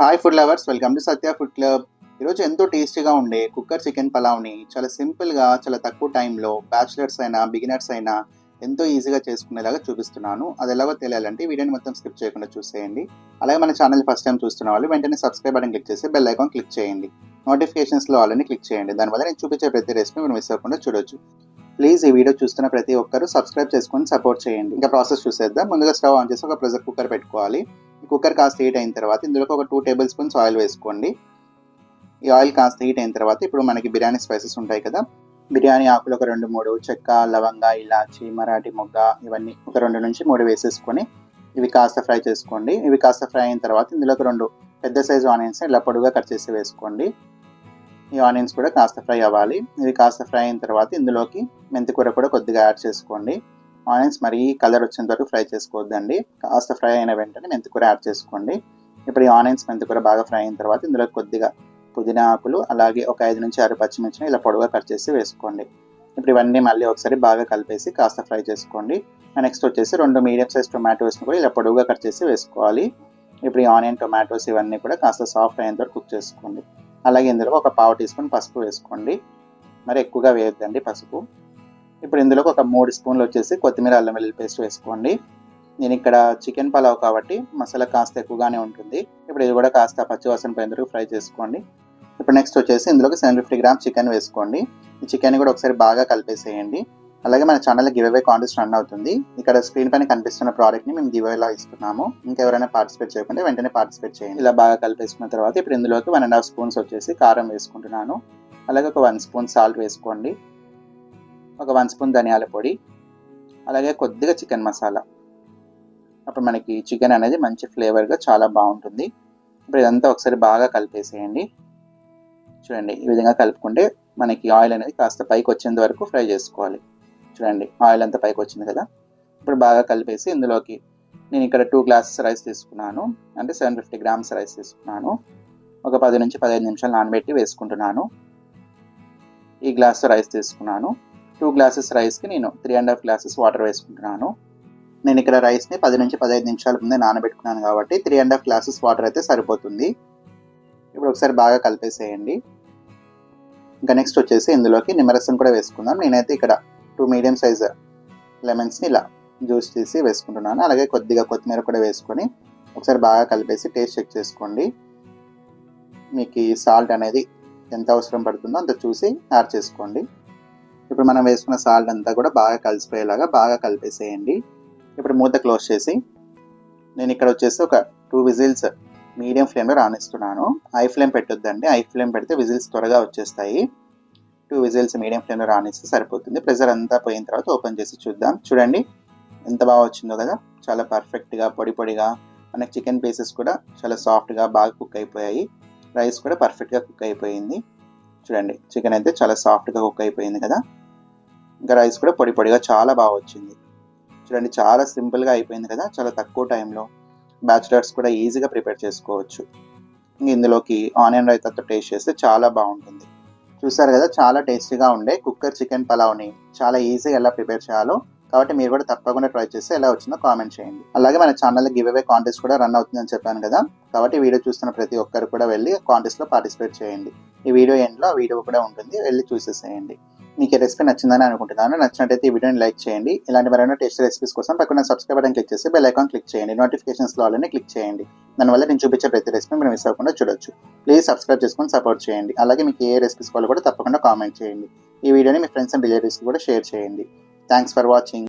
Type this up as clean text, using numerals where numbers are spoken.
Hi food lovers, welcome to Satya food club. ఈరోజు ఎంతో టేస్టీగా ఉండే కుక్కర్ చికెన్ పలావ్ని చాలా సింపుల్గా, చాలా తక్కువ టైంలో బ్యాచిలర్స్ అయినా బిగినర్స్ అయినా ఎంతో ఈజీగా చేసుకునేలాగా చూపిస్తున్నాను. అది ఎలాగో తెలియాలంటే వీడియోని మొత్తం స్కిప్ చేయకుండా చూసేయండి. అలాగే మన ఛానల్ ఫస్ట్ టైం చూస్తున్న వాళ్ళు వెంటనే సబ్స్క్రైబ్ బటన్ క్లిక్ చేసి బెల్ ఐకాన్ క్లిక్ చేయండి. నోటిఫికేషన్స్లో ఆల్రెడీ క్లిక్ చేయండి. దానివల్ల నేను చూపించే ప్రతి రెసిపీ మీరు మిస్ అవ్వకుండా చూడొచ్చు. ప్లీజ్ ఈ వీడియో చూస్తున్న ప్రతి ఒక్కరు సబ్స్క్రైబ్ చేసుకొని సపోర్ట్ చేయండి. ఇంకా ప్రాసెస్ చూసేద్దాం. ముందుగా స్టవ్ ఆన్ చేసి ఒక ప్రెషర్ కుక్కర్ పెట్టుకోవాలి. కుక్కర్ కాస్త హీట్ అయిన తర్వాత ఇందులోకి ఒక 2 టేబుల్ స్పూన్స్ ఆయిల్ వేసుకోండి. ఈ ఆయిల్ కాస్త హీట్ అయిన తర్వాత ఇప్పుడు మనకి బిర్యానీ స్పైసెస్ ఉంటాయి కదా, బిర్యానీ ఆకులు ఒక 2-3, చెక్క, లవంగ, ఇలాచి, మరాఠీ మొగ్గ, ఇవన్నీ ఒక 2 నుంచి 3 వేసేసుకొని ఇవి కాస్త ఫ్రై చేసుకోండి. ఇవి కాస్త ఫ్రై అయిన తర్వాత ఇందులోకి 2 పెద్ద సైజు ఆనియన్స్ ఇలా పొడుగా కట్ చేసి వేసుకోండి. ఈ ఆనియన్స్ కూడా కాస్త ఫ్రై అవ్వాలి. ఇవి కాస్త ఫ్రై అయిన తర్వాత ఇందులోకి మెంతికూర కూడా కొద్దిగా యాడ్ చేసుకోండి. ఆనియన్స్ మరీ కలర్ వచ్చేంత వరకు ఫ్రై చేసుకోవద్దండి. కాస్త ఫ్రై అయిన వెంటనే మెంతికూర యాడ్ చేసుకోండి. ఇప్పుడు ఈ ఆనియన్స్ మెంతికూర బాగా ఫ్రై అయిన తర్వాత ఇందులో కొద్దిగా పుదీనా ఆకులు, అలాగే ఒక 5 నుంచి 6 పచ్చిమిర్చిని ఇలా పొడవుగా కట్ చేసి వేసుకోండి. ఇప్పుడు ఇవన్నీ మళ్ళీ ఒకసారి బాగా కలిపేసి కాస్త ఫ్రై చేసుకోండి. నెక్స్ట్ వచ్చేసి 2 మీడియం సైజ్ టొమాటోస్ని కూడా ఇలా పొడవుగా కట్ చేసి వేసుకోవాలి. ఇప్పుడు ఈ ఆనియన్, టొమాటోస్ ఇవన్నీ కూడా కాస్త సాఫ్ట్ అయ్యేంత వరకు కుక్ చేసుకోండి. అలాగే ఇందులో ఒక 1/2 టీ స్పూన్ పసుపు వేసుకోండి. మరి ఎక్కువగా వేయొద్దండి పసుపు. ఇప్పుడు ఇందులోకి ఒక 3 స్పూన్లు వచ్చేసి కొత్తిమీర, అల్లం వెల్లుల్లి పేస్ట్ వేసుకోండి. నేను ఇక్కడ చికెన్ పలావ్ కాబట్టి మసాలా కాస్త ఎక్కువగానే ఉంటుంది. ఇప్పుడు ఇది కూడా కాస్త పచ్చివాసన పోయేంత వరకు ఫ్రై చేసుకోండి. ఇప్పుడు నెక్స్ట్ వచ్చేసి ఇందులోకి 750 గ్రామ్స్ చికెన్ వేసుకోండి. ఈ చికెన్ కూడా ఒకసారి బాగా కలిపేసేయండి. అలాగే మన ఛానల్లో గివ్ అవే కాంటెస్ట్ రన్ అవుతుంది. ఇక్కడ స్క్రీన్ పైన కనిపిస్తున్న ప్రోడక్ట్ని మేము గివ్ అవేలా ఇస్తున్నాము. ఇంకెవరైనా పార్టిసిపేట్ చేయకుండా వెంటనే పార్టిసిపేట్ చేయండి. ఇలా బాగా కలిపేసుకున్న తర్వాత ఇప్పుడు ఇందులోకి 1.5 స్పూన్స్ వచ్చేసి కారం వేసుకుంటున్నాను. అలాగే ఒక 1 స్పూన్ సాల్ట్ వేసుకోండి. ఒక 1 స్పూన్ ధనియాల పొడి, అలాగే కొద్దిగా చికెన్ మసాలా. అప్పుడు మనకి చికెన్ అనేది మంచి ఫ్లేవర్గా చాలా బాగుంటుంది. ఇప్పుడు ఇదంతా ఒకసారి బాగా కలిపేసేయండి. చూడండి, ఈ విధంగా కలుపుకుంటే మనకి ఆయిల్ అనేది కాస్త పైకి వచ్చేంత వరకు ఫ్రై చేసుకోవాలి. చూడండి, ఆయిల్ అంతా పైకి వచ్చింది కదా. ఇప్పుడు బాగా కలిపేసి ఇందులోకి నేను ఇక్కడ 2 గ్లాసెస్ రైస్ తీసుకున్నాను, అంటే 750 గ్రామ్స్ రైస్ తీసుకున్నాను. ఒక 10 నుంచి 15 నిమిషాలు నానబెట్టి వేసుకుంటున్నాను. ఈ గ్లాస్ రైస్ తీసుకున్నాను. 2 గ్లాసెస్ రైస్కి నేను 3.5 గ్లాసెస్ వాటర్ వేసుకుంటున్నాను. నేను ఇక్కడ రైస్ని 10 నుంచి 15 నిమిషాల ముందే నానబెట్టుకున్నాను కాబట్టి 3.5 గ్లాసెస్ వాటర్ అయితే సరిపోతుంది. ఇప్పుడు ఒకసారి బాగా కలిపేసేయండి. ఇంకా నెక్స్ట్ వచ్చేసి ఇందులోకి నిమ్మరసం కూడా వేసుకుందాం. నేనైతే ఇక్కడ 2 మీడియం సైజ్ లెమన్స్ని ఇలా జ్యూస్ తీసి వేసుకుంటున్నాను. అలాగే కొద్దిగా కొత్తిమీర కూడా వేసుకొని ఒకసారి బాగా కలిపేసి టేస్ట్ చెక్ చేసుకోండి. మీకు సాల్ట్ అనేది ఎంత అవసరం పడుతుందో అంత చూసి యాడ్ చేసుకోండి. ఇప్పుడు మనం వేసుకున్న సాల్ట్ అంతా కూడా బాగా కలిసిపోయేలాగా బాగా కలిపేసేయండి. ఇప్పుడు మూత క్లోజ్ చేసి నేను ఇక్కడ వచ్చేసి ఒక 2 విజిల్స్ మీడియం ఫ్లేమ్లో రానిస్తున్నాను. హై ఫ్లేమ్ పెట్టొద్దండి. హై ఫ్లేమ్ పెడితే విజిల్స్ త్వరగా వచ్చేస్తాయి. 2 విజిల్స్ మీడియం ఫ్లేమ్లో రానిస్తే సరిపోతుంది. ప్రెషర్ అంతా పోయిన తర్వాత ఓపెన్ చేసి చూద్దాం. చూడండి ఎంత బాగా వచ్చిందో కదా, చాలా పర్ఫెక్ట్గా పొడి పొడిగా. మనకి చికెన్ పీసెస్ కూడా చాలా సాఫ్ట్గా బాగా కుక్ అయిపోయాయి. రైస్ కూడా పర్ఫెక్ట్గా కుక్ అయిపోయింది. చూడండి, చికెన్ అయితే చాలా సాఫ్ట్గా కుక్ అయిపోయింది కదా. ఇంకా రైస్ కూడా పొడి పొడిగా చాలా బాగా వచ్చింది. చూడండి, చాలా సింపుల్గా అయిపోయింది కదా, చాలా తక్కువ టైంలో బ్యాచిలర్స్ కూడా ఈజీగా ప్రిపేర్ చేసుకోవచ్చు. ఇందులోకి ఆనియన్ రైతాతో టేస్ట్ చేస్తే చాలా బాగుంటుంది. చూసారు కదా, చాలా టేస్టీగా ఉండే కుక్కర్ చికెన్ పలావ్ని చాలా ఈజీగా ఎలా ప్రిపేర్ చేయాలో. కాబట్టి మీరు కూడా తప్పకుండా ట్రై చేసి ఎలా వచ్చిందో కామెంట్ చేయండి. అలాగే మన ఛానల్లో గివ్ అవే కాంటెస్ట్ కూడా రన్ అవుతుందని చెప్పాను కదా, కాబట్టి వీడియో చూస్తున్న ప్రతి ఒక్కరు కూడా వెళ్ళి కాంటెస్ట్లో పార్టిసిపేట్ చేయండి. ఈ వీడియో ఎండ్లో ఆ వీడియో కూడా ఉంటుంది, వెళ్ళి చూసేసేయండి. మీకు ఈ రెసిపీ నచ్చిందని అనుకుంటున్నాను. నచ్చినట్టయితే ఈ వీడియోని లైక్ చేయండి. ఇలాంటి మరైనా టేస్టీ రెసిపీస్ కోసం పక్కన సబ్స్క్రైబ్ బటన్ క్లిక్ చేసి బెల్ ఐకాన్ క్లిక్ చేయండి. నోటిఫికేషన్స్లో ఆల్రెడీ క్లిక్ చేయండి. దానివల్ల నేను చూపించే ప్రతి రెసిపీ మీరు మిస్ అవ్వకుండా చూడొచ్చు. ప్లీజ్ సబ్స్క్రైబ్ చేసుకొని సపోర్ట్ చేయండి. అలాగే మీకు ఏ రెసిపీస్ కావాలో కూడా తప్పకుండా కామెంట్ చేయండి. ఈ వీడియోని మీ ఫ్రెండ్స్ అండ్ రిలేటివ్స్కి కూడా షేర్ చేయండి. Thanks for watching.